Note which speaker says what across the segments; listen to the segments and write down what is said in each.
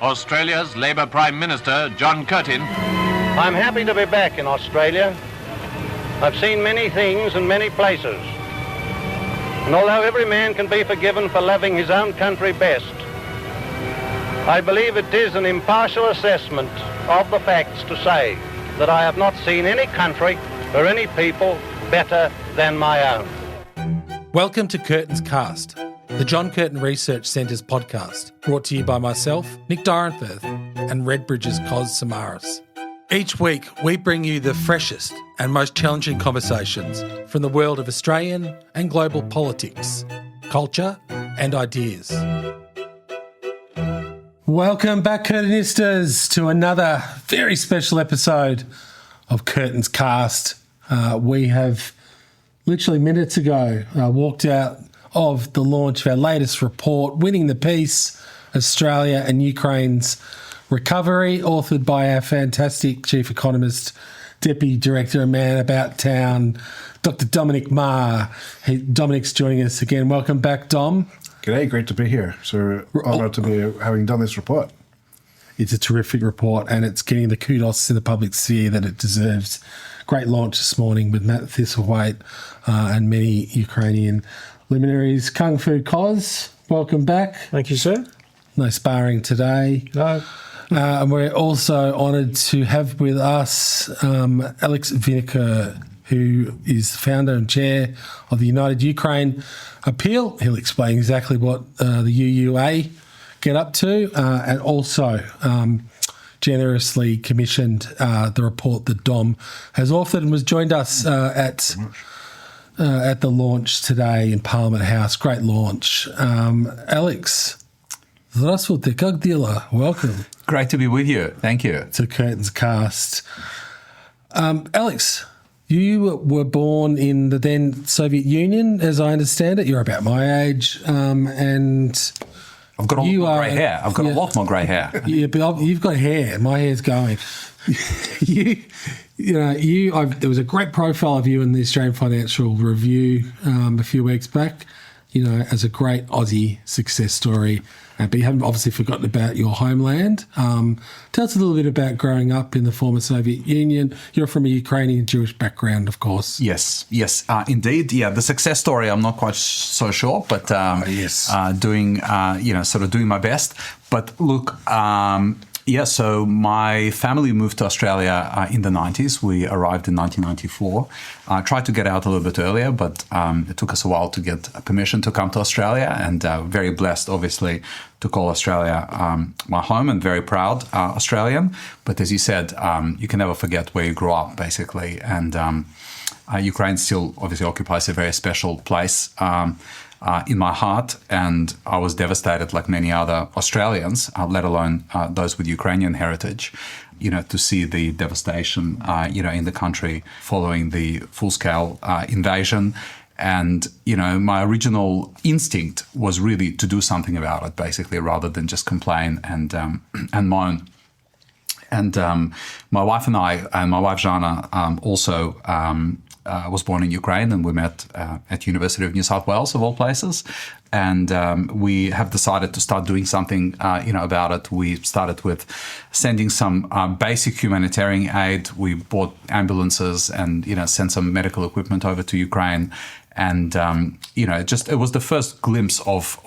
Speaker 1: Australia's Labor Prime Minister, John Curtin.
Speaker 2: I'm happy to be back in Australia. I've seen many things and many places. And although every man can be forgiven for loving his own country best, I believe it is an impartial assessment of the facts to say that I have not seen any country or any people better than my own.
Speaker 3: Welcome to Curtin's Cast, the John Curtin Research Centre's podcast, brought to you by myself, Nick Dyrenfurth, and Redbridge's Cos Samaras. Each week, we bring you the freshest and most challenging conversations from the world of Australian and global politics, culture and ideas. Welcome back, Curtinistas, to another very special episode of Curtin's Cast. We have literally minutes ago walked out of the launch of our latest report, Winning the Peace, Australia and Ukraine's Recovery, authored by our fantastic Chief Economist, Deputy Director and Man About Town, Dr Dominic Meagher. Dominic's joining us again. Welcome back, Dom.
Speaker 4: G'day, great to be here. So honoured to be having done this report.
Speaker 3: It's a terrific report and it's getting the kudos in the public sphere that it deserves. Great launch this morning with Matt Thistlethwaite and many Ukrainian luminaries. Kung Fu Cos, welcome back.
Speaker 5: Thank you, sir.
Speaker 3: No sparring today.
Speaker 5: No.
Speaker 3: And we're also honoured to have with us Alex Vynokur, who is founder and chair of the United Ukraine Appeal. He'll explain exactly what the UUA get up to and also generously commissioned the report that Dom has authored and was joined us at the launch today in Parliament House. Great launch. Alex, здравствуйте, как дела? Welcome.
Speaker 6: Great to be with you. Thank you.
Speaker 3: To Curtin's Cast. Alex, you were born in the then Soviet Union, as I understand it. You're about my age, and
Speaker 6: I've got a lot more grey hair. I've got a lot more grey hair.
Speaker 3: Yeah, but you've got hair. My hair's going. There was a great profile of you in the Australian Financial Review a few weeks back. You know, as a great Aussie success story. But you haven't obviously forgotten about your homeland. Tell us a little bit about growing up in the former Soviet Union. You're from a Ukrainian Jewish background, of course.
Speaker 6: Yes, indeed. Yeah, the success story, I'm not quite so sure, but doing my best. But look, so my family moved to Australia in the 90s. We arrived in 1994. Tried to get out a little bit earlier, but it took us a while to get permission to come to Australia, and very blessed, obviously, to call Australia my home, and very proud Australian. But as you said, you can never forget where you grew up, basically. And Ukraine still obviously occupies a very special place in my heart, and I was devastated, like many other Australians, let alone those with Ukrainian heritage, to see the devastation, in the country following the full-scale invasion. And, my original instinct was really to do something about it, basically, rather than just complain and moan. And my wife and I, and my wife Jana, also was born in Ukraine, and we met at University of New South Wales, of all places. And we have decided to start doing something, about it. We started with sending some basic humanitarian aid. We bought ambulances and, sent some medical equipment over to Ukraine. And, it was the first glimpse of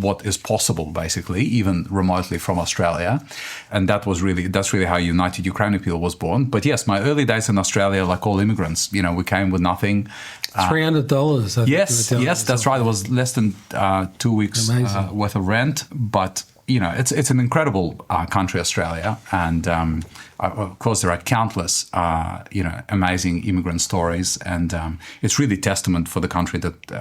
Speaker 6: what is possible, basically, even remotely from Australia. And that's really how United Ukraine Appeal was born. But yes, my early days in Australia, like all immigrants, we came with nothing.
Speaker 3: $300.
Speaker 6: Yes, that's right. It was less than 2 weeks worth of rent. But, it's an incredible country, Australia. And, of course, there are countless, amazing immigrant stories. And it's really testament for the country that,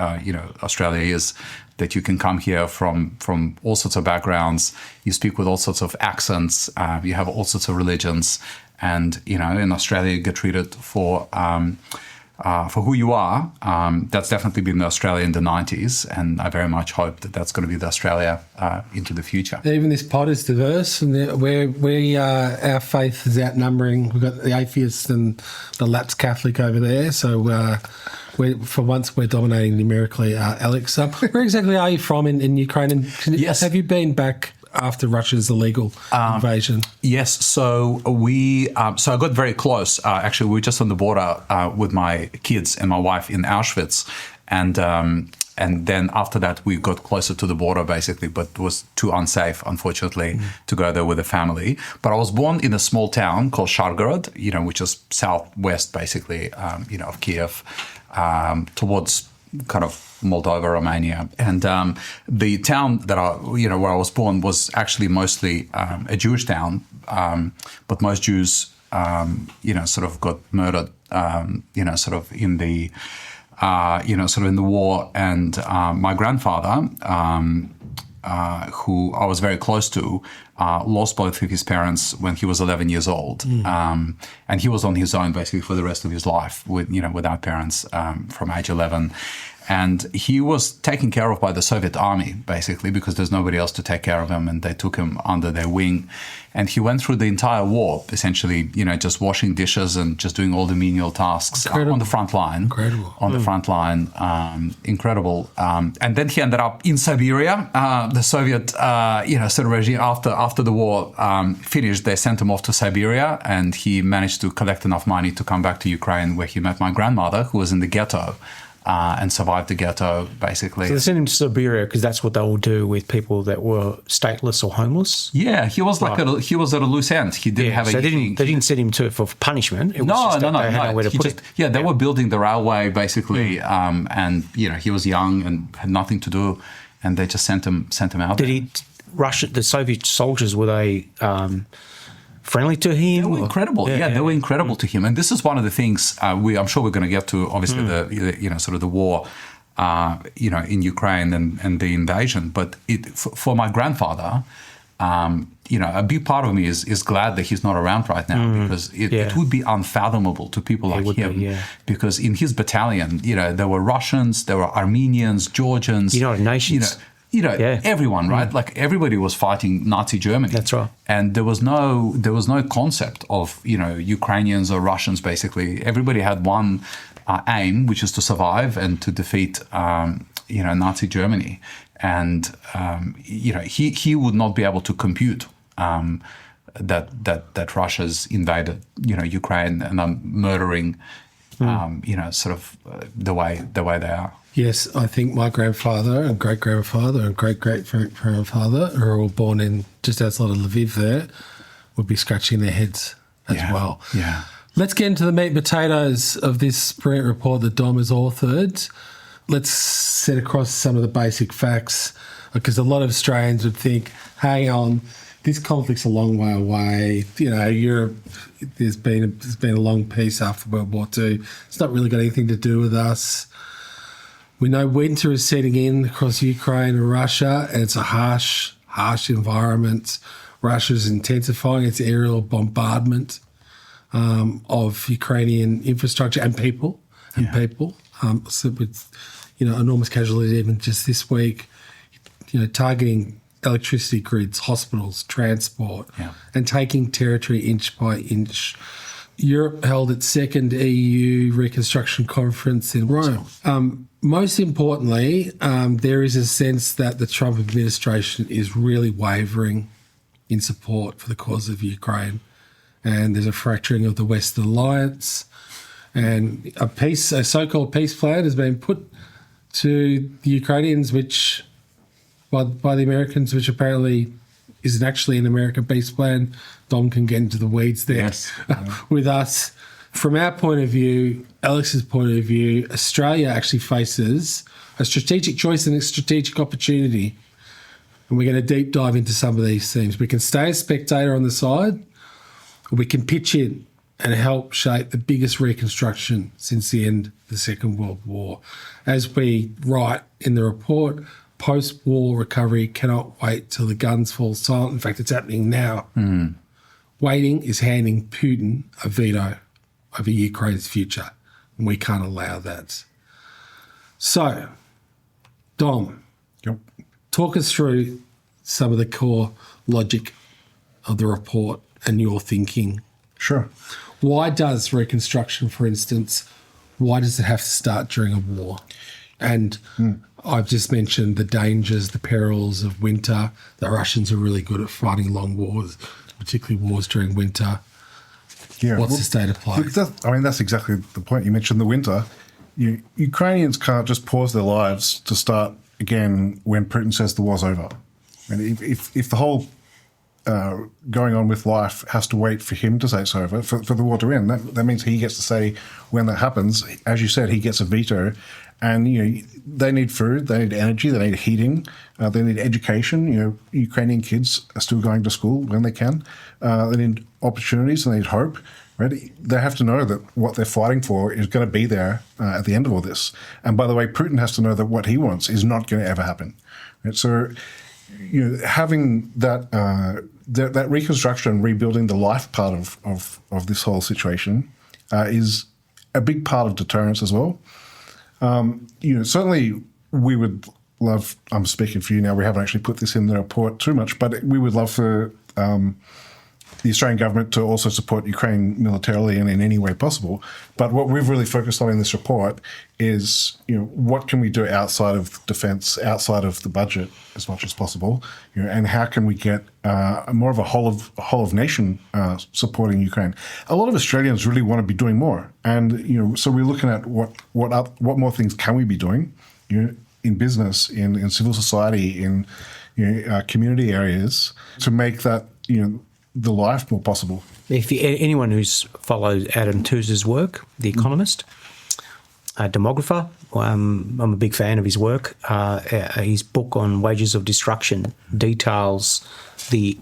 Speaker 6: Australia is, that you can come here from all sorts of backgrounds. You speak with all sorts of accents. You have all sorts of religions. And, in Australia, you get treated for who you are. That's definitely been the Australia in the 90s, and I very much hope that that's going to be the Australia into the future.
Speaker 3: Even this pod is diverse, and our faith is outnumbering. We've got the atheists and the lapsed Catholic over there, so for once we're dominating numerically. Alex, where exactly are you from in Ukraine? And
Speaker 6: yes.
Speaker 3: Have you been back after Russia's illegal invasion?
Speaker 6: Yes, so so I got very close. Actually, we were just on the border with my kids and my wife in Auschwitz, and then after that we got closer to the border basically, but it was too unsafe, unfortunately, to go there with the family. But I was born in a small town called Shargorod, which is southwest basically, of Kiev, towards kind of Moldova, Romania. And the town that where I was born was actually mostly a Jewish town, but most Jews, sort of got murdered, sort of in the, sort of in the war. And my grandfather, who I was very close to, lost both of his parents when he was 11 years old. And he was on his own basically for the rest of his life without parents from age 11. And he was taken care of by the Soviet army, basically, because there's nobody else to take care of him, and they took him under their wing. And he went through the entire war, essentially, just washing dishes and just doing all the menial tasks on the front line.
Speaker 3: Incredible.
Speaker 6: On the front line. Incredible. And then he ended up in Siberia. The Soviet, sort of regime, after the war finished, they sent him off to Siberia, and he managed to collect enough money to come back to Ukraine, where he met my grandmother, who was in the ghetto. And survived the ghetto, basically.
Speaker 5: So they sent him to Siberia because that's what they will do with people that were stateless or homeless?
Speaker 6: Yeah, he was he was at a loose end. He didn't have
Speaker 5: so
Speaker 6: anything.
Speaker 5: They didn't send him to it for punishment. It was
Speaker 6: No.
Speaker 5: They had nowhere to put it.
Speaker 6: Yeah, they were building the railway, basically, and, he was young and had nothing to do, and they just sent him out there.
Speaker 5: The Soviet soldiers, were they... friendly to him?
Speaker 6: They were incredible. They were incredible to him. And this is one of the things I'm sure we're going to get to, obviously, sort of the war, in Ukraine and the invasion. But for my grandfather, a big part of me is glad that he's not around right now, because it would be unfathomable to people like him. Because in his battalion, there were Russians, there were Armenians, Georgians.
Speaker 5: United Nations.
Speaker 6: Everyone, right? Like everybody was fighting Nazi Germany.
Speaker 5: That's right.
Speaker 6: And there was no concept of, Ukrainians or Russians, basically. Everybody had one aim, which is to survive and to defeat, Nazi Germany. And, he would not be able to compute that Russia's invaded, Ukraine and are murdering, sort of the way they are.
Speaker 3: Yes, I think my grandfather and great-grandfather and great-great-grandfather, who are all born in just outside of Lviv there, would be scratching their heads as well.
Speaker 6: Yeah.
Speaker 3: Let's get into the meat and potatoes of this brilliant report that Dom has authored. Let's set across some of the basic facts, because a lot of Australians would think, hang on, this conflict's a long way away. Europe, there's been a long peace after World War II. It's not really got anything to do with us. We know winter is setting in across Ukraine and Russia, and it's a harsh environment. Russia's intensifying its aerial bombardment of Ukrainian infrastructure and people. So with, enormous casualties even just this week, targeting electricity grids, hospitals, transport, and taking territory inch by inch. Europe held its second EU Reconstruction conference in Rome. Most importantly, there is a sense that the Trump administration is really wavering in support for the cause of Ukraine. And there's a fracturing of the Western alliance. And a so-called peace plan has been put to the Ukrainians, which by the Americans, which apparently isn't actually an American peace plan. Dom can get into the weeds there with us. From our point of view, Alex's point of view, Australia actually faces a strategic choice and a strategic opportunity. And we're going to deep dive into some of these themes. We can stay a spectator on the side, or we can pitch in and help shape the biggest reconstruction since the end of the Second World War. As we write in the report, post-war recovery cannot wait till the guns fall silent. In fact, it's happening now. Waiting is handing Putin a veto over Ukraine's future, and we can't allow that. So, Dom, talk us through some of the core logic of the report and your thinking.
Speaker 4: Sure.
Speaker 3: Why does Reconstruction, for instance, why does it have to start during a war? And I've just mentioned the dangers, the perils of winter. The Russians are really good at fighting long wars, particularly wars during winter.
Speaker 4: Yeah,
Speaker 3: What's the state of play?
Speaker 4: Look, that's exactly the point. You mentioned the winter. Ukrainians can't just pause their lives to start again when Putin says the war's over. And if the whole going on with life has to wait for him to say it's over, for the war to end, that means he gets to say when that happens. As you said, he gets a veto. And, they need food, they need energy, they need heating, they need education. Ukrainian kids are still going to school when they can. They need opportunities, they need hope. Right? They have to know that what they're fighting for is going to be there at the end of all this. And by the way, Putin has to know that what he wants is not going to ever happen. Right? So, having that that reconstruction, rebuilding the life part of this whole situation is a big part of deterrence as well. Certainly we would love, I'm speaking for you now, we haven't actually put this in the report too much, but we would love for the Australian government to also support Ukraine militarily and in any way possible. But what we've really focused on in this report is, what can we do outside of defence, outside of the budget as much as possible, and how can we get more of a whole of nation supporting Ukraine? A lot of Australians really want to be doing more, and so we're looking at what more things can we be doing, in business, in civil society, in community areas to make that the life more possible.
Speaker 5: If anyone who's followed Adam Tooze's work, The Economist, a demographer, I'm a big fan of his work. His book on wages of destruction details the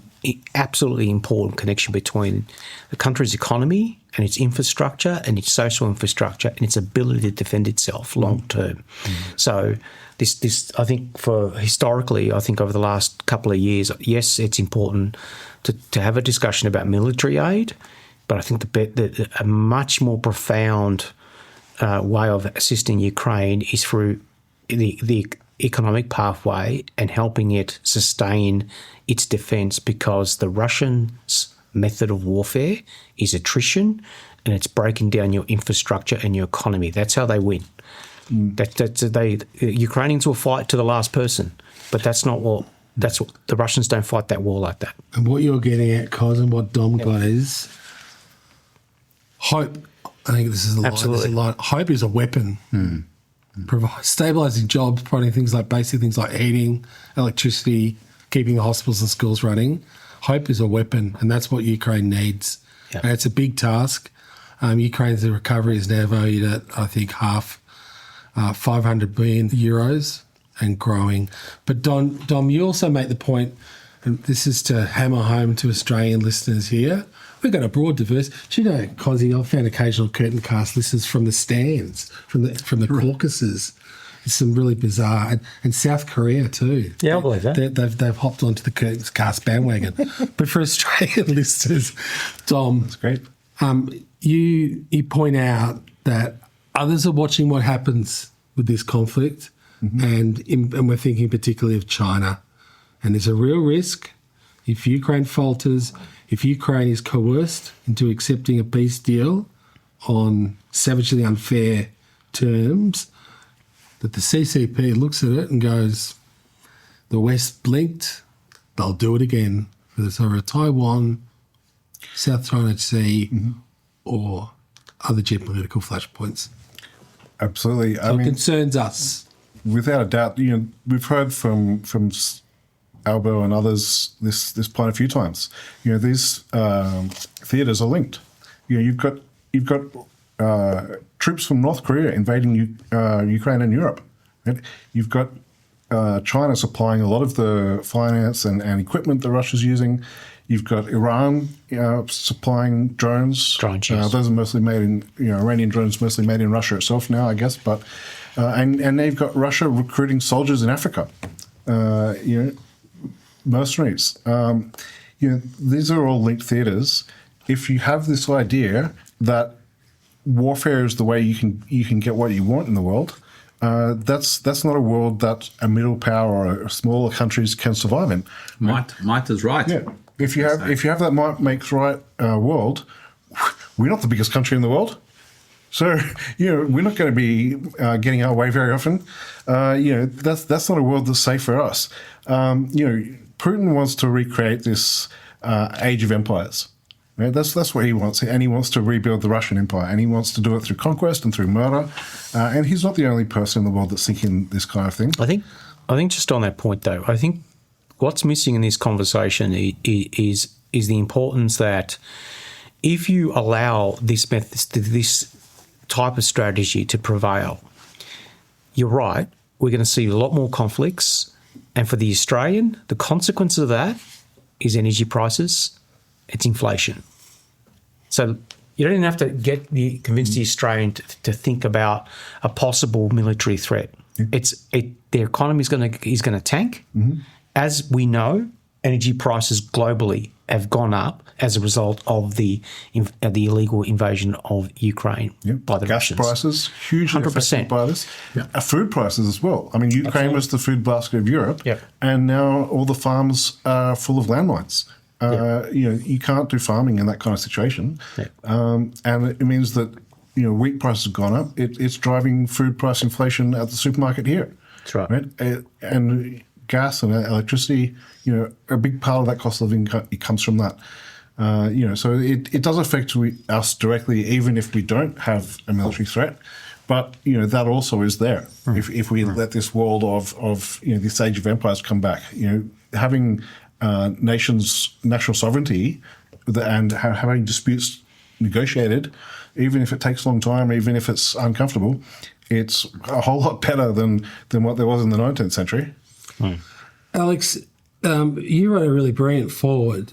Speaker 5: absolutely important connection between the country's economy and its infrastructure and its social infrastructure and its ability to defend itself long term. So this I think historically, I think over the last couple of years, yes, it's important to have a discussion about military aid, but I think a much more profound way of assisting Ukraine is through the economic pathway and helping it sustain its defence, because the Russians' method of warfare is attrition and it's breaking down your infrastructure and your economy. That's how they win. Ukrainians will fight to the last person, but that's what the Russians don't fight that war like that.
Speaker 3: And what you're getting at, Cos, and what Dom got is hope. I think this is a line. Hope is a weapon. Stabilising jobs, providing things like basic things like heating, electricity, keeping the hospitals and schools running. Hope is a weapon, and that's what Ukraine needs. Yep. And it's a big task. Ukraine's recovery is now valued at, I think, 500 billion euros and growing. But Dom, you also make the point, and this is to hammer home to Australian listeners here, we've got a broad diversity. Do you know, Cosy, I've found occasional curtain cast listeners from the stands, from the Caucasus. It's some really bizarre, and South Korea too.
Speaker 5: Yeah, I believe that.
Speaker 3: They've hopped onto the curtains cast bandwagon. But for Australian listeners, Dom,
Speaker 4: that's great.
Speaker 3: You point out that others are watching what happens with this conflict, and we're thinking particularly of China. And there's a real risk if Ukraine falters, if Ukraine is coerced into accepting a peace deal on savagely unfair terms, that the CCP looks at it and goes, the West blinked, they'll do it again, whether it's over Taiwan, South China Sea, or other geopolitical flashpoints.
Speaker 4: Absolutely.
Speaker 3: So it concerns us.
Speaker 4: Without a doubt, we've heard from Albo and others this point a few times. These theatres are linked. You've got troops from North Korea invading Ukraine and Europe. Right? You've got China supplying a lot of the finance and equipment that Russia's using. You've got Iran supplying drones. Those are mostly made in, Iranian drones mostly made in Russia itself now, I guess. But and they've got Russia recruiting soldiers in Africa. Mercenaries. These are all linked theatres. If you have this idea that warfare is the way you can get what you want in the world, that's not a world that a middle power or smaller countries can survive in.
Speaker 6: Might is right.
Speaker 4: Yeah. If you have that might makes right world, we're not the biggest country in the world. So, we're not going to be getting our way very often. That's not a world that's safe for us. Putin wants to recreate this age of empires. Right? That's what he wants. And he wants to rebuild the Russian Empire. And he wants to do it through conquest and through murder. And he's not the only person in the world that's thinking this kind of thing.
Speaker 5: I think just on that point, though, I think what's missing in this conversation is the importance that if you allow this type of strategy to prevail, you're right, we're going to see a lot more conflicts. And for the Australian, the consequence of that is energy prices, it's inflation. So you don't even have to convince the Australian to think about a possible military threat. Their economy is going to tank. Mm-hmm. As we know, energy prices globally have gone up as a result of the illegal invasion of Ukraine by the Russians.
Speaker 4: Gas prices, hugely
Speaker 5: 100%.
Speaker 4: affected by this. Food prices as well. I mean, Ukraine was the food basket of Europe, and now all the farms are full of landmines. You can't do farming in that kind of situation. And it means that, wheat prices have gone up. It's driving food price inflation at the supermarket here.
Speaker 5: That's right.
Speaker 4: And gas and electricity, a big part of that cost of living it comes from that. So it does affect us directly, even if we don't have a military threat. But that also is there. If we let this world of this age of empires come back, having nations' national sovereignty and having disputes negotiated, even if it takes a long time, even if it's uncomfortable, it's a whole lot better than what there was in the 19th century.
Speaker 3: Alex, you wrote a really brilliant forward.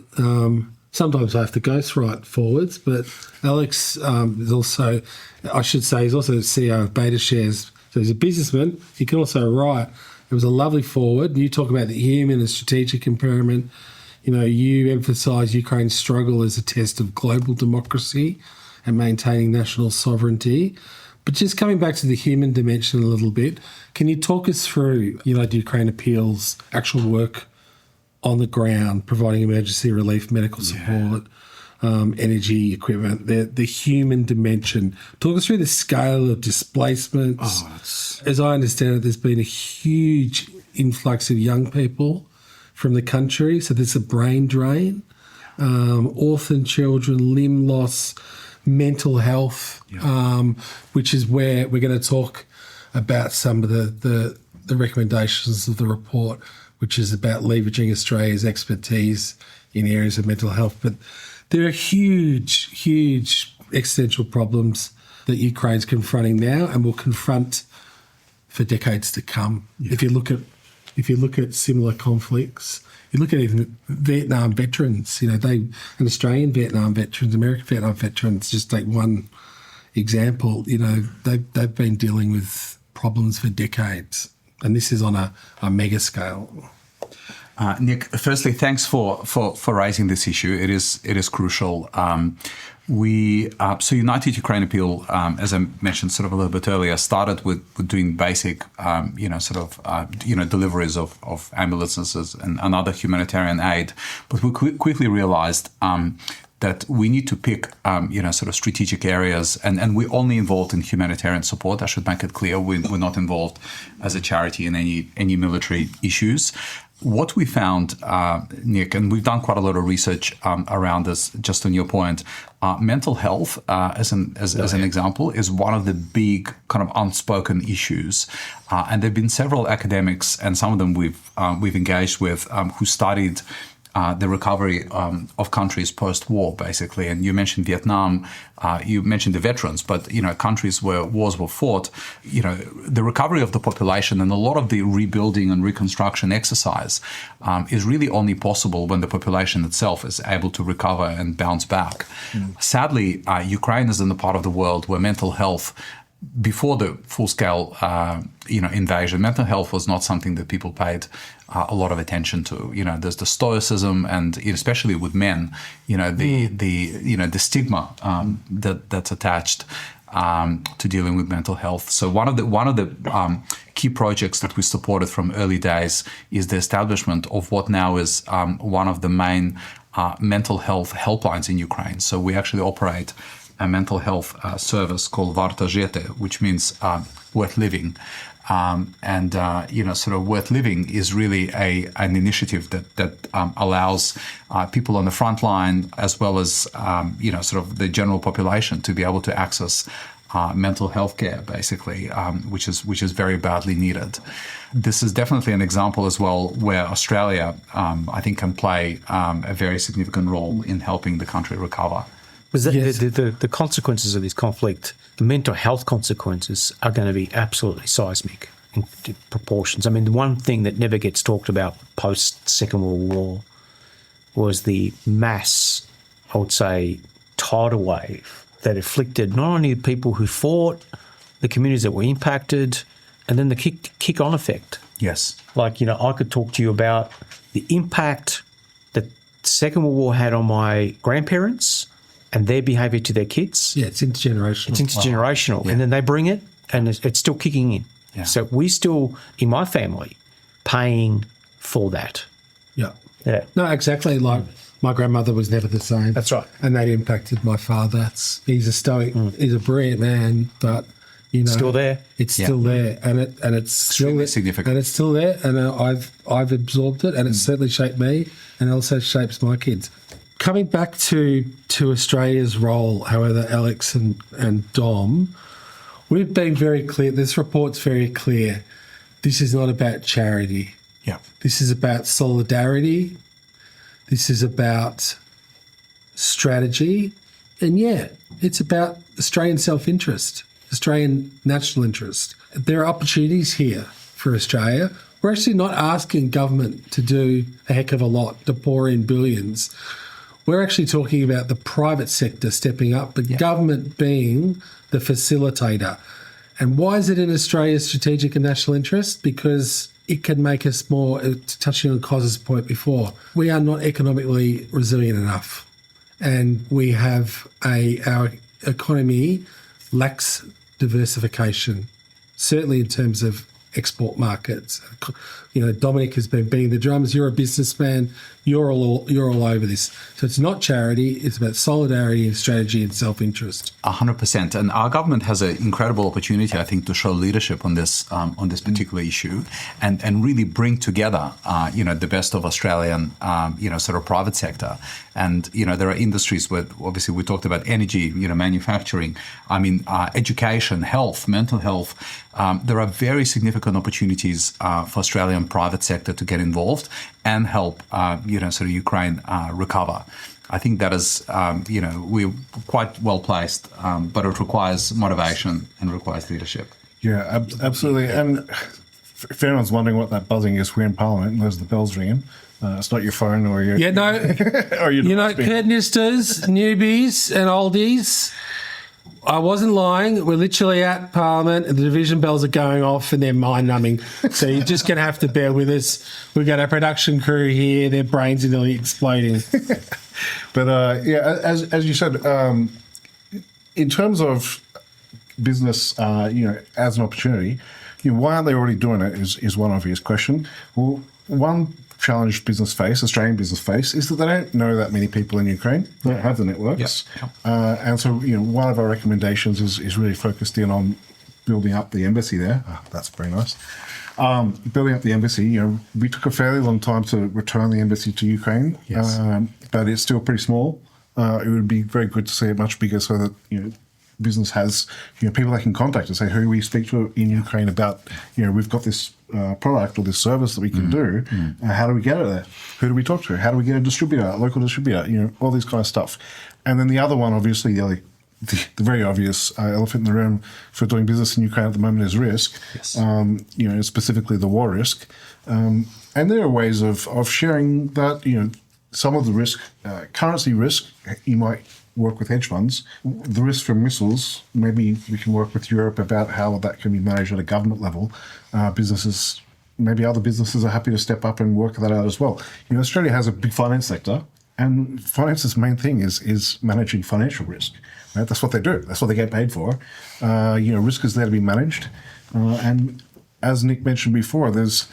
Speaker 3: Sometimes I have to ghostwrite forwards, but Alex is also, I should say, he's also the CEO of Beta Shares. So he's a businessman. He can also write. It was a lovely forward. You talk about the human and strategic impairment. You emphasise Ukraine's struggle as a test of global democracy and maintaining national sovereignty. But just coming back to the human dimension a little bit, can you talk us through United Ukraine Appeal's actual work on the ground, providing emergency relief, medical support, energy equipment, the human dimension? Talk us through the scale of displacements. As I understand it, there's been a huge influx of young people from the country, so there's a brain drain, orphan children, limb loss, mental health, which is where we're going to talk about some of the recommendations of the report, which is about leveraging Australia's expertise in areas of mental health. But there are huge, huge existential problems that Ukraine's confronting now and will confront for decades to come. If you look at similar conflicts, you look at even Vietnam veterans, Australian Vietnam veterans, American Vietnam veterans, just take one example, they've been dealing with problems for decades. And this is on a mega scale.
Speaker 6: Nick, firstly, thanks for raising this issue. It is crucial. So United Ukraine Appeal, as I mentioned sort of a little bit earlier, started with doing basic, deliveries of ambulances and other humanitarian aid. But we quickly realized that we need to pick, strategic areas, and we're only involved in humanitarian support. I should make it clear, we're not involved as a charity in any military issues. What we found, Nick, and we've done quite a lot of research around this, just on your point, mental health, as an example, is one of the big kind of unspoken issues. And there have been several academics, and some of them we've engaged with, who studied the recovery of countries post-war, basically. And you mentioned Vietnam, you mentioned the veterans, but, countries where wars were fought, the recovery of the population and a lot of the rebuilding and reconstruction exercise is really only possible when the population itself is able to recover and bounce back. Sadly, Ukraine is in the part of the world where mental health, before the full-scale, invasion, mental health was not something that people paid a lot of attention to. There's the stoicism, and especially with men, the stigma that's attached to dealing with mental health. So one of the key projects that we supported from early days is the establishment of what now is one of the main mental health helplines in Ukraine. So we actually operate a mental health service called Varta Žete, which means worth living. Sort of worth living is really an initiative that allows people on the front line, as well as sort of the general population, to be able to access mental health care, basically, which is very badly needed. This is definitely an example as well where Australia, I think, can play a very significant role in helping the country recover.
Speaker 5: Was the consequences of this conflict, the mental health consequences, are going to be absolutely seismic in proportions. I mean, the one thing that never gets talked about post-Second World War was the mass, I would say, tidal wave that afflicted not only the people who fought, the communities that were impacted, and then the kick-on effect.
Speaker 6: Yes.
Speaker 5: Like, I could talk to you about the impact that Second World War had on my grandparents and their behaviour to their kids.
Speaker 3: Yeah, it's intergenerational.
Speaker 5: It's intergenerational.
Speaker 6: Yeah.
Speaker 5: And then they bring it and it's still kicking in.
Speaker 6: Yeah.
Speaker 5: So we still, in my family, paying for that.
Speaker 3: Yeah.
Speaker 5: Yeah.
Speaker 3: No, exactly. Like, my grandmother was never the same.
Speaker 5: That's right.
Speaker 3: And that impacted my father. He's a stoic, he's a brilliant man, but,
Speaker 5: Still there.
Speaker 3: It's still there, and it's still there,
Speaker 6: significant,
Speaker 3: and it's still there, and I've absorbed it, and it's certainly shaped me, and it also shapes my kids. Coming back to Australia's role, however, Alex and Dom, we've been very clear. This report's very clear. This is not about charity.
Speaker 6: Yeah.
Speaker 3: This is about solidarity. This is about strategy, and it's about Australian self-interest. Australian national interest. There are opportunities here for Australia. We're actually not asking government to do a heck of a lot, to pour in billions. We're actually talking about the private sector stepping up, but government being the facilitator. And why is it in Australia's strategic and national interest? Because it can make us more, touching on Cos's point before, we are not economically resilient enough. And we have our economy lacks diversification, certainly in terms of export markets. Dominic has been beating the drums. You're a businessman. You're all over this. So it's not charity. It's about solidarity and strategy and self-interest.
Speaker 6: 100%. And our government has an incredible opportunity, I think, to show leadership on this particular issue, and really bring together, the best of Australian, sort of private sector. And there are industries where, obviously, we talked about energy, manufacturing. I mean, education, health, mental health. There are very significant opportunities for Australian private sector to get involved and help, sort of Ukraine recover. I think that is, we're quite well placed, but it requires motivation and requires leadership.
Speaker 4: Yeah, absolutely. And if anyone's wondering what that buzzing is, we're in Parliament and those are the bells ringing. It's not your phone or your...
Speaker 3: Yeah, no.
Speaker 4: or your
Speaker 3: Curtinisters, newbies and oldies, I wasn't lying. We're literally at Parliament and the division bells are going off and they're mind-numbing. So you're just going to have to bear with us. We've got our production crew here. Their brains are nearly exploding.
Speaker 4: But, as you said, in terms of business, as an opportunity, why aren't they already doing it is one obvious question. Well, one challenge Australian business face, is that they don't know that many people in Ukraine. They don't have the networks. And so, one of our recommendations is really focused in on building up the embassy there. Oh, that's very nice. Building up the embassy, we took a fairly long time to return the embassy to Ukraine, but it's still pretty small. It would be very good to see it much bigger so that, business has, people they can contact and say, who do we speak to in Ukraine about, we've got this product or this service that we can do. How do we get it there? Who do we talk to? How do we get a distributor, a local distributor, all this kind of stuff. And then the other one, obviously, the very obvious elephant in the room for doing business in Ukraine at the moment is risk, specifically the war risk. And there are ways of sharing that, some of the risk, currency risk, you might work with hedge funds. The risk from missiles, maybe we can work with Europe about how that can be managed at a government level. Maybe other businesses are happy to step up and work that out as well. Australia has a big finance sector, and finance's main thing is managing financial risk. Right? That's what they do. That's what they get paid for. Risk is there to be managed. And as Nick mentioned before, there's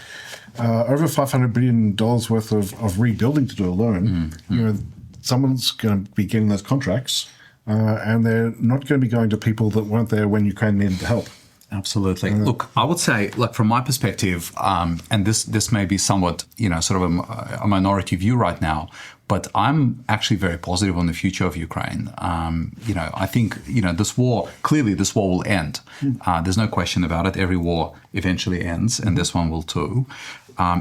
Speaker 4: over $500 billion worth of rebuilding to do alone. Someone's going to be getting those contracts. and they're not going to be going to people that weren't there when Ukraine needed the help.
Speaker 6: Absolutely. Look, I would say, like from my perspective, and this may be somewhat, sort of a minority view right now, but I'm actually very positive on the future of Ukraine. I think, this war will end. There's no question about it. Every war eventually ends, and this one will too.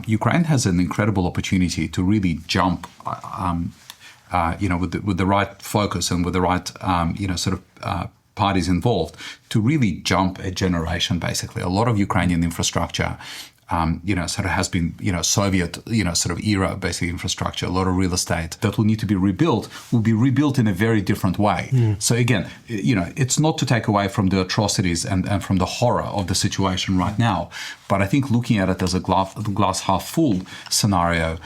Speaker 6: Ukraine has an incredible opportunity to really jump, with the right focus and with the right, parties involved to really jump a generation, basically. A lot of Ukrainian infrastructure, sort of has been, Soviet, sort of era, basically infrastructure, a lot of real estate that will need to be rebuilt, will be rebuilt in a very different way. So again, it's not to take away from the atrocities and from the horror of the situation right now, but I think looking at it as a glass half full scenario,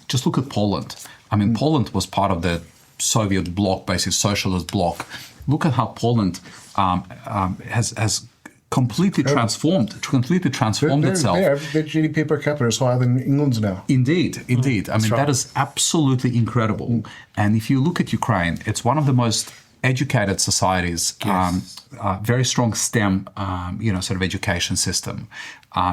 Speaker 6: just look at Poland. I mean, Poland was part of the Soviet bloc, basically socialist bloc. Look at how Poland has completely transformed itself.
Speaker 4: Their GDP per capita is higher than England's now.
Speaker 6: Indeed. I mean, that is absolutely incredible. And if you look at Ukraine, it's one of the most educated societies, very strong STEM, sort of education system.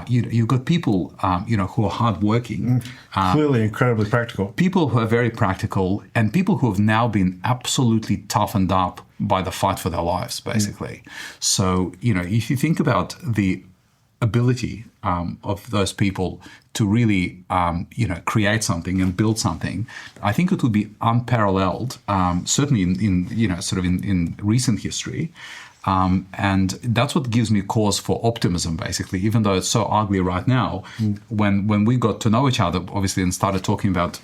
Speaker 6: You've got people, who are hardworking.
Speaker 4: Clearly incredibly practical.
Speaker 6: People who are very practical and people who have now been absolutely toughened up by the fight for their lives, basically. So, if you think about the ability of those people to really, create something and build something, I think it would be unparalleled, certainly in recent history. And that's what gives me cause for optimism, basically, even though it's so ugly right now. When we got to know each other, obviously, and started talking about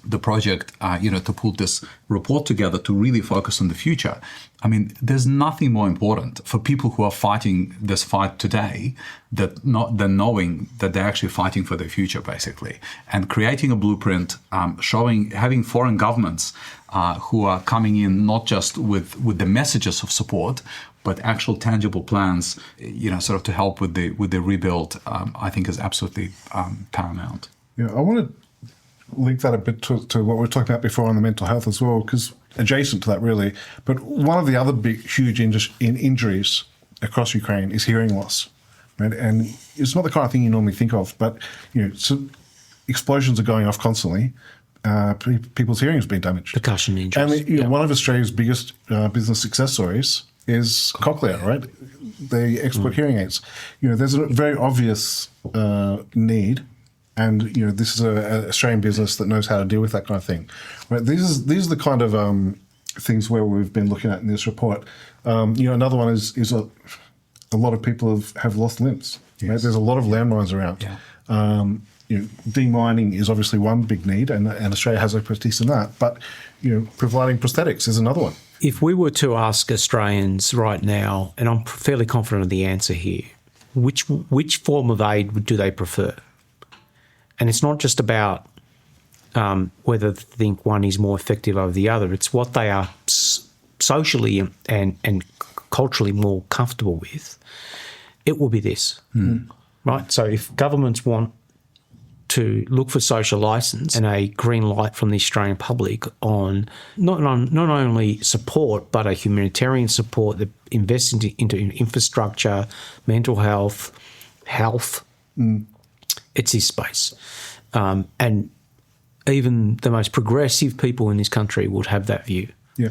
Speaker 6: the project, to put this report together to really focus on the future. I mean, there's nothing more important for people who are fighting this fight today than knowing that they're actually fighting for their future, basically, and creating a blueprint, having foreign governments who are coming in not just with the messages of support, but actual tangible plans, sort of to help with the rebuild, I think is absolutely paramount.
Speaker 4: Yeah, I want to link that a bit to what we were talking about before on the mental health as well, because adjacent to that really, but one of the other huge injuries across Ukraine is hearing loss, right? And it's not the kind of thing you normally think of, but so explosions are going off constantly. People's hearing has been damaged.
Speaker 5: Percussion injuries.
Speaker 4: And one of Australia's biggest business success stories is Cochlear, right? They export hearing aids. There's a very obvious need. And this is an Australian business that knows how to deal with that kind of thing. Right? These are the kind of things where we've been looking at in this report. Another one is a lot of people have lost limbs. Yes. Right? There's a lot of landmines around. Yeah. Demining is obviously one big need, and Australia has expertise in that. But providing prosthetics is another one.
Speaker 5: If we were to ask Australians right now, and I'm fairly confident of the answer here, which form of aid do they prefer? And it's not just about whether they think one is more effective over the other. It's what they are socially and culturally more comfortable with. It will be this, right? So if governments want to look for social licence and a green light from the Australian public on not only support but a humanitarian support that invests into infrastructure, mental health, it's this space. And even the most progressive people in this country would have that view.
Speaker 4: Yeah.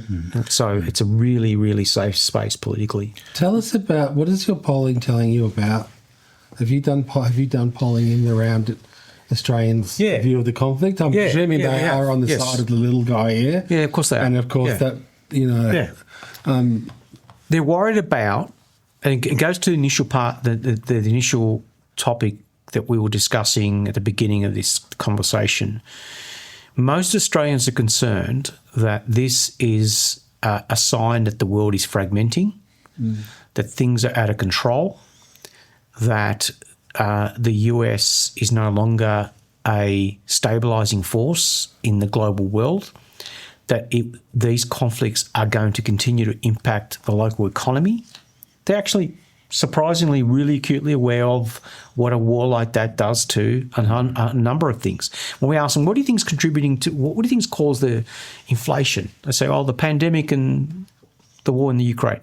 Speaker 5: So it's a really, really safe space politically.
Speaker 3: Tell us about, what is your polling telling you about? Have you done polling in and around Australians' view of the conflict? I'm presuming they are on the side of the little guy here.
Speaker 5: Yeah, of course they are.
Speaker 3: And of course that,
Speaker 5: they're worried about, and it goes to the initial part, the initial topic that we were discussing at the beginning of this conversation. Most Australians are concerned that this is a sign that the world is fragmenting, that things are out of control, that the US is no longer a stabilising force in the global world, that these conflicts are going to continue to impact the local economy. They're actually surprisingly really acutely aware of what a war like that does to a number of things. When we ask them, what do you think is contributing to, what do you think has caused the inflation? They say, oh, the pandemic and the war in the Ukraine.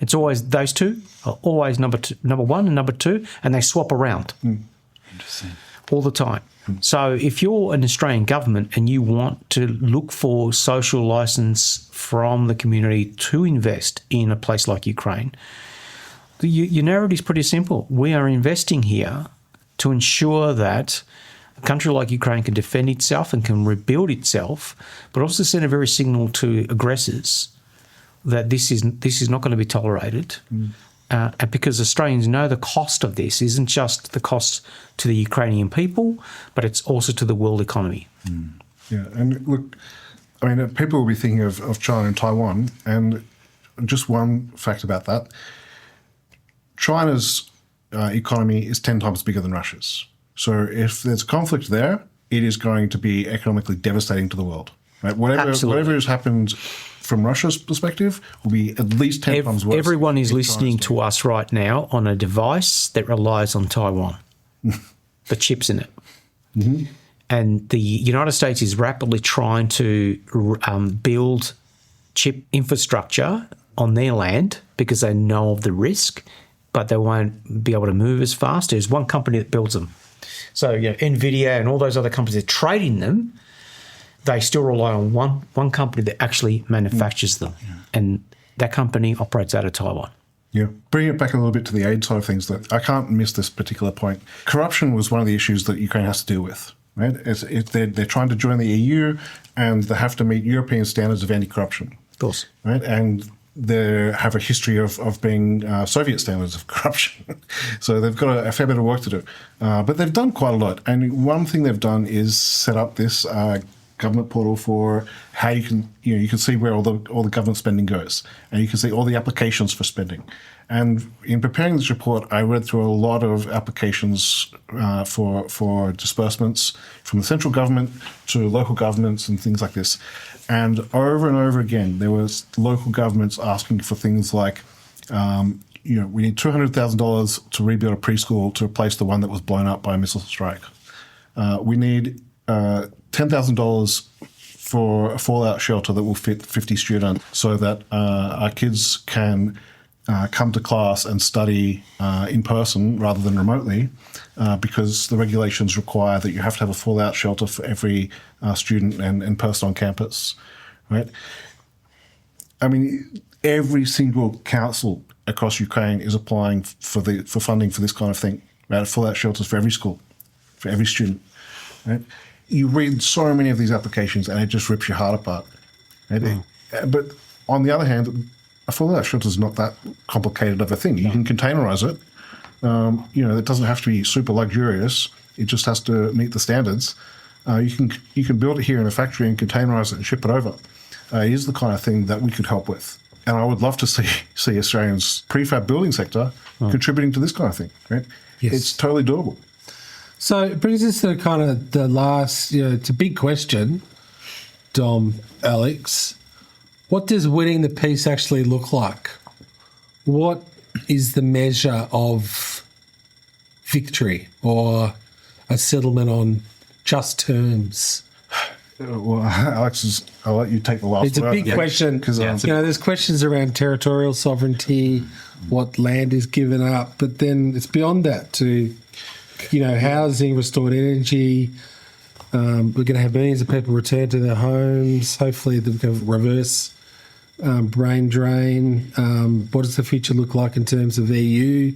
Speaker 5: It's always those two, are always number one and number two, and they swap around all the time. So if you're an Australian government and you want to look for social license from the community to invest in a place like Ukraine, your narrative is pretty simple. We are investing here to ensure that a country like Ukraine can defend itself and can rebuild itself, but also send a very signal to aggressors that this is not going to be tolerated. And because Australians know the cost of this isn't just the cost to the Ukrainian people, but it's also to the world economy.
Speaker 4: Yeah, and look, I mean, people will be thinking of China and Taiwan, and just one fact about that. China's economy is 10 times bigger than Russia's. So if there's conflict there, it is going to be economically devastating to the world. Right? Whatever has happened from Russia's perspective will be at least 10 times worse.
Speaker 5: Everyone is listening to us right now on a device that relies on Taiwan, the chips in it. And the United States is rapidly trying to build chip infrastructure on their land because they know of the risk, but they won't be able to move as fast. There's one company that builds them. So, NVIDIA and all those other companies that trade in them, they still rely on one company that actually manufactures them. And that company operates out of Taiwan.
Speaker 4: Yeah. Bringing it back a little bit to the aid side of things, that I can't miss this particular point. Corruption was one of the issues that Ukraine has to deal with. Right? They're trying to join the EU, and they have to meet European standards of anti-corruption.
Speaker 5: Of course.
Speaker 4: Right? And they have a history of being Soviet standards of corruption. So they've got a fair bit of work to do. But they've done quite a lot. And one thing they've done is set up this government portal for how you can see where all the government spending goes, and you can see all the applications for spending. And in preparing this report, I read through a lot of applications for disbursements from the central government to local governments and things like this. And over again, there was local governments asking for things like, we need $200,000 to rebuild a preschool to replace the one that was blown up by a missile strike. We need $10,000 for a fallout shelter that will fit 50 students so that our kids can come to class and study in person rather than remotely, because the regulations require that you have to have a fallout shelter for every student and person on campus, right? I mean, every single council across Ukraine is applying for funding for this kind of thing, right? Fallout shelters for every school, for every student, right? You read so many of these applications and it just rips your heart apart. Right? But on the other hand, a fallout shelter is not that complicated of a thing. You can containerize it. It doesn't have to be super luxurious. It just has to meet the standards. You can build it here in a factory and containerize it and ship it over. It is the kind of thing that we could help with. And I would love to see Australians' prefab building sector contributing to this kind of thing. Right?
Speaker 3: Yes.
Speaker 4: It's totally doable.
Speaker 3: So it brings us to kind of the last, it's a big question, Dom, Alex. What does winning the peace actually look like? What is the measure of victory or a settlement on just terms?
Speaker 4: Well, Alex, I'll let you take the last word.
Speaker 3: It's a big question because there's questions around territorial sovereignty, what land is given up, but then it's beyond that to housing, restored energy. We're going to have millions of people return to their homes. Hopefully, they're going to reverse brain drain. What does the future look like in terms of EU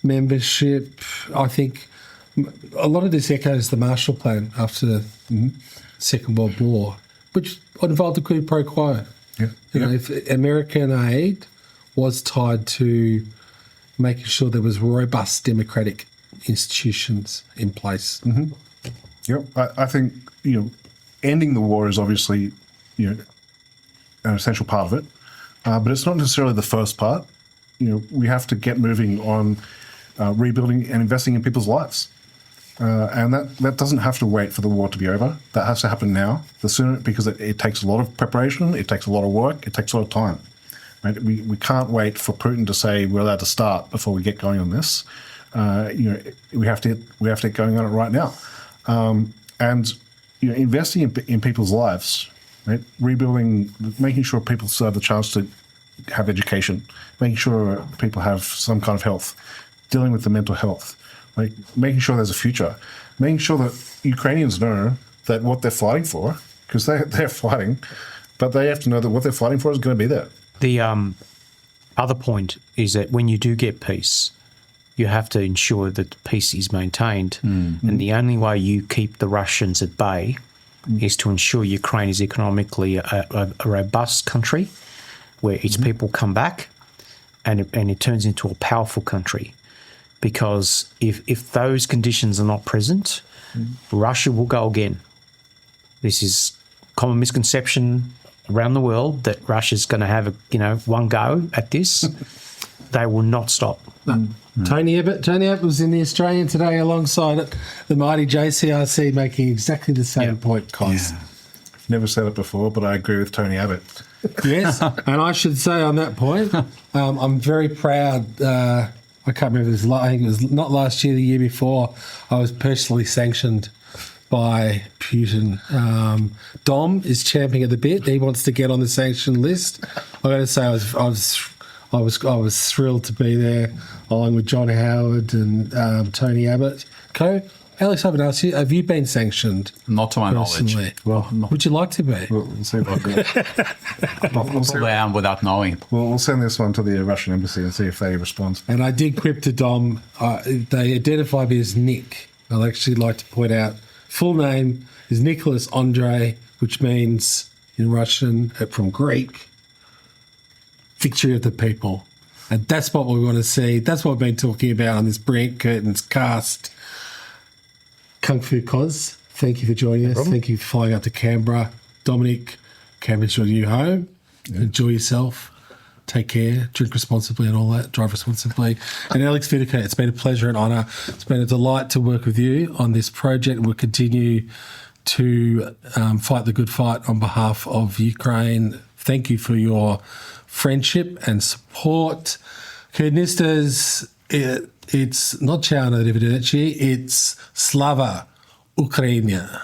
Speaker 3: membership? I think a lot of this echoes the Marshall Plan after the Second World War, which involved a quid pro quo. If American aid was tied to making sure there was robust democratic institutions in place.
Speaker 4: Yep, I think ending the war is obviously an essential part of it, but it's not necessarily the first part. We have to get moving on rebuilding and investing in people's lives, and that doesn't have to wait for the war to be over. That has to happen now. The sooner, because it takes a lot of preparation, it takes a lot of work, it takes a lot of time. Right? We can't wait for Putin to say we're allowed to start before we get going on this. We have to get going on it right now, and investing in people's lives, right? Rebuilding, making sure people still have the chance to have education, making sure people have some kind of health, dealing with the mental health, right? Making sure there's a future, making sure that Ukrainians know that what they're fighting for, because they're fighting, but they have to know that what they're fighting for is going to be there.
Speaker 5: The other point is that when you do get peace, you have to ensure that peace is maintained. And the only way you keep the Russians at bay is to ensure Ukraine is economically a robust country where its people come back and it turns into a powerful country. Because if those conditions are not present, Russia will go again. This is common misconception around the world that Russia's going to have one go at this. They will not stop.
Speaker 3: Tony Abbott was in the Australian today alongside the mighty JCRC, making exactly the same point, Cos.
Speaker 4: Yeah. Never said it before, but I agree with Tony Abbott.
Speaker 3: Yes, and I should say on that point, I'm very proud. I can't remember, I think it was not last year, the year before, I was personally sanctioned by Putin. Dom is champing at the bit. He wants to get on the sanction list. I got to say, I was thrilled to be there, along with John Howard and Tony Abbott. Alex, I haven't asked you, have you been sanctioned?
Speaker 6: Not to my
Speaker 3: personally?
Speaker 6: knowledge.
Speaker 3: Well, would you like to be?
Speaker 4: We'll see about that.
Speaker 6: Probably am without knowing.
Speaker 4: We'll send this one to the Russian embassy and see if they respond.
Speaker 3: And I did quip to Dom. They identify me as Nick. I'd actually like to point out, full name is Nicholas Andre, which means in Russian, from Greek, victory of the people. And that's what we want to see. That's what we've been talking about on this brilliant Curtains cast. Kung Fu Cos, thank you for joining us. Thank you for flying up to Canberra. Dominic, Canberra's your new home. Yeah. Enjoy yourself. Take care. Drink responsibly and all that. Drive responsibly. And Alex Vynokur, it's been a pleasure and honour. It's been a delight to work with you on this project. We'll continue to fight the good fight on behalf of Ukraine. Thank you for your friendship and support. Curtinistas, it's not Ciao Arrivederci, it's Slava Ukraina.